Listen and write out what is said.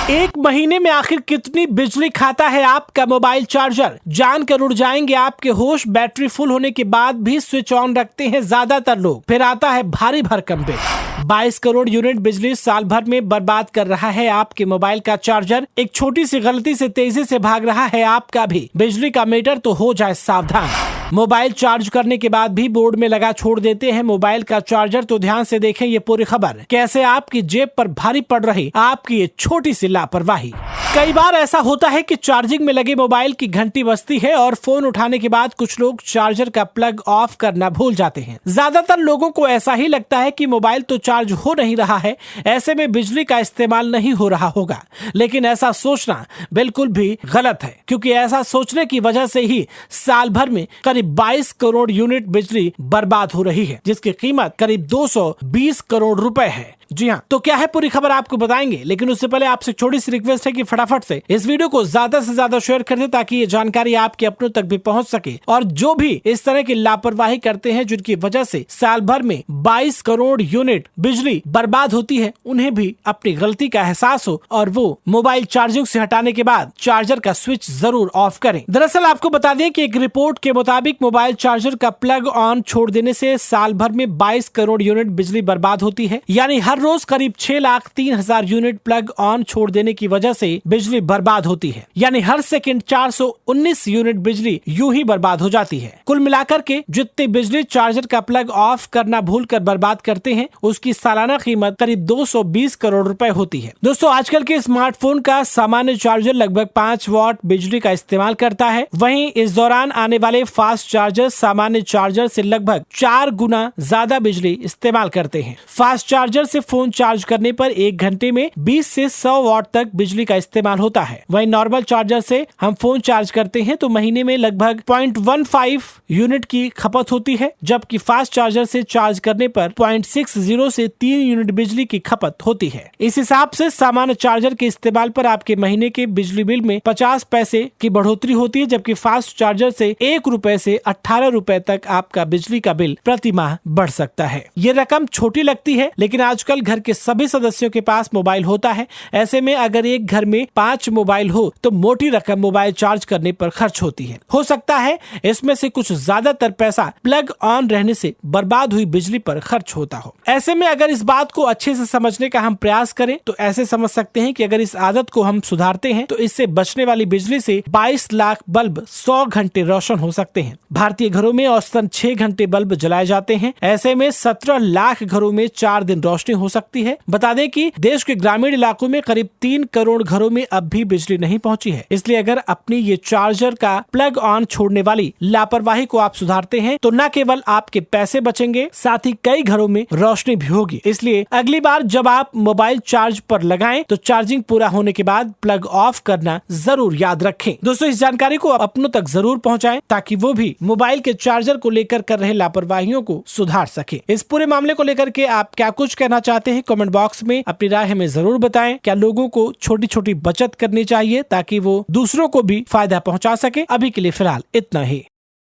एक महीने में आखिर कितनी बिजली खाता है आपका मोबाइल चार्जर? जानकर उड़ जाएंगे आपके होश। बैटरी फुल होने के बाद भी स्विच ऑन रखते हैं ज्यादातर लोग, फिर आता है भारी भरकम बिल। 22 करोड़ यूनिट बिजली साल भर में बर्बाद कर रहा है आपके मोबाइल का चार्जर। एक छोटी सी गलती से तेजी से भाग रहा है आपका भी बिजली का मीटर, तो हो जाए सावधान। मोबाइल चार्ज करने के बाद भी बोर्ड में लगा छोड़ देते हैं मोबाइल का चार्जर, तो ध्यान से देखें ये पूरी खबर। कैसे आपकी जेब पर भारी पड़ रही आपकी ये छोटी सी लापरवाही। कई बार ऐसा होता है कि चार्जिंग में लगे मोबाइल की घंटी बजती है और फोन उठाने के बाद कुछ लोग चार्जर का प्लग ऑफ करना भूल जाते हैं। ज्यादातर लोगों को ऐसा ही लगता है कि मोबाइल तो चार्ज हो नहीं रहा है, ऐसे में बिजली का इस्तेमाल नहीं हो रहा होगा। लेकिन ऐसा सोचना बिल्कुल भी गलत है, क्योंकि ऐसा सोचने की वजह से ही साल भर में करीब 22 करोड़ यूनिट बिजली बर्बाद हो रही है, जिसकी कीमत करीब 220 करोड़ रुपए है। जी हाँ, तो क्या है पूरी खबर आपको बताएंगे, लेकिन उससे पहले आपसे छोटी सी रिक्वेस्ट है कि फटाफट से इस वीडियो को ज्यादा से ज्यादा शेयर कर दे, ताकि ये जानकारी आपके अपनों तक भी पहुंच सके। और जो भी इस तरह की लापरवाही करते हैं, जिनकी वजह से साल भर में 22 करोड़ यूनिट बिजली बर्बाद होती है, उन्हें भी अपनी गलती का एहसास हो और वो मोबाइल चार्जिंग से हटाने के बाद चार्जर का स्विच जरूर ऑफ करें। दरअसल आपको बता दें कि एक रिपोर्ट के मुताबिक मोबाइल चार्जर का प्लग ऑन छोड़ देने से साल भर में 22 करोड़ यूनिट बिजली बर्बाद होती है। यानी हर रोज करीब 6,03,000 यूनिट प्लग ऑन छोड़ देने की वजह से बिजली बर्बाद होती है। यानी हर सेकंड 419 यूनिट बिजली यूं ही बर्बाद हो जाती है। कुल मिलाकर के जितनी बिजली चार्जर का प्लग ऑफ करना भूलकर बर्बाद करते हैं, उसकी सालाना कीमत करीब 220 करोड़ रुपए होती है। दोस्तों, आजकल के स्मार्टफोन का सामान्य चार्जर लगभग 5 वॉट बिजली का इस्तेमाल करता है। वहीं इस दौरान आने वाले फास्ट चार्जर सामान्य चार्जर से लगभग 4 गुना ज्यादा बिजली इस्तेमाल करते हैं। फास्ट चार्जर से फोन चार्ज करने पर 1 घंटे में 20 से 100 वॉट तक बिजली का इस्तेमाल होता है। वहीं नॉर्मल चार्जर से हम फोन चार्ज करते हैं तो महीने में लगभग 0.15 यूनिट की खपत होती है, जबकि फास्ट चार्जर से चार्ज करने पर 0.60 से 3 यूनिट बिजली की खपत होती है। इस हिसाब से सामान्य चार्जर के इस्तेमाल पर आपके महीने के बिजली बिल में 50 पैसे की बढ़ोतरी होती है, जबकि फास्ट चार्जर से 1 रुपए से 18 रुपए तक आपका बिजली का बिल प्रति माह बढ़ सकता है। ये रकम छोटी लगती है, लेकिन आजकल घर के सभी सदस्यों के पास मोबाइल होता है। ऐसे में अगर एक घर में 5 मोबाइल हो तो मोटी रकम मोबाइल चार्ज करने पर खर्च होती है। हो सकता है इसमें से कुछ ज्यादातर पैसा प्लग ऑन रहने से बर्बाद हुई बिजली पर खर्च होता हो। ऐसे में अगर इस बात को अच्छे से समझने का हम प्रयास करें तो ऐसे समझ सकते हैं कि अगर इस आदत को हम सुधारते हैं तो इससे बचने वाली बिजली से 22 लाख बल्ब 100 घंटे रोशन हो सकते हैं। भारतीय घरों में औसतन 6 घंटे बल्ब जलाए जाते हैं। ऐसे में 17 लाख घरों में 4 दिन रोशनी हो सकती है। बता दें कि देश के ग्रामीण इलाकों में करीब 3 करोड़ घरों में अब भी बिजली नहीं पहुंची है। इसलिए अगर अपनी ये चार्जर का प्लग ऑन छोड़ने वाली लापरवाही को आप सुधारते हैं तो न केवल आपके पैसे बचेंगे, साथ ही कई घरों में रोशनी भी होगी। इसलिए अगली बार जब आप मोबाइल चार्ज पर लगाएं तो चार्जिंग पूरा होने के बाद प्लग ऑफ करना जरूर याद रखें। दोस्तों, इस जानकारी को अपनों तक जरूर पहुंचाएं, ताकि वो भी मोबाइल के चार्जर को लेकर कर रहे लापरवाहियों को सुधार सके। इस पूरे मामले को लेकर के आप क्या कुछ कहना चाहते हैं, कमेंट बॉक्स में अपनी राय हमें जरूर बताएं। क्या लोगों को छोटी छोटी बचत करनी चाहिए ताकि वो दूसरों को भी फायदा पहुंचा सके? अभी के लिए फिलहाल इतना ही।